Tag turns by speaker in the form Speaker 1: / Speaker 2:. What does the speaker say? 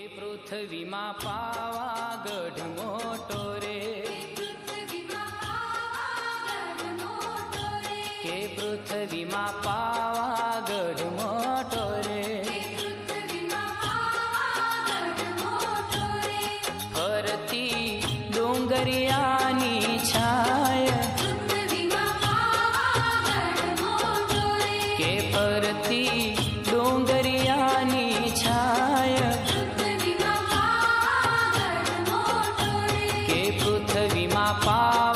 Speaker 1: પૃથ્વીમાં પાવાગઢ મોટો રે, કે પૃથ્વીમાં પાવાગઢ મોટો રે, ફરતી ડુંગરિયાની છાય, કે ફરતી ડુંગરિયાની છાય, કે પૃથ્વીમાં પા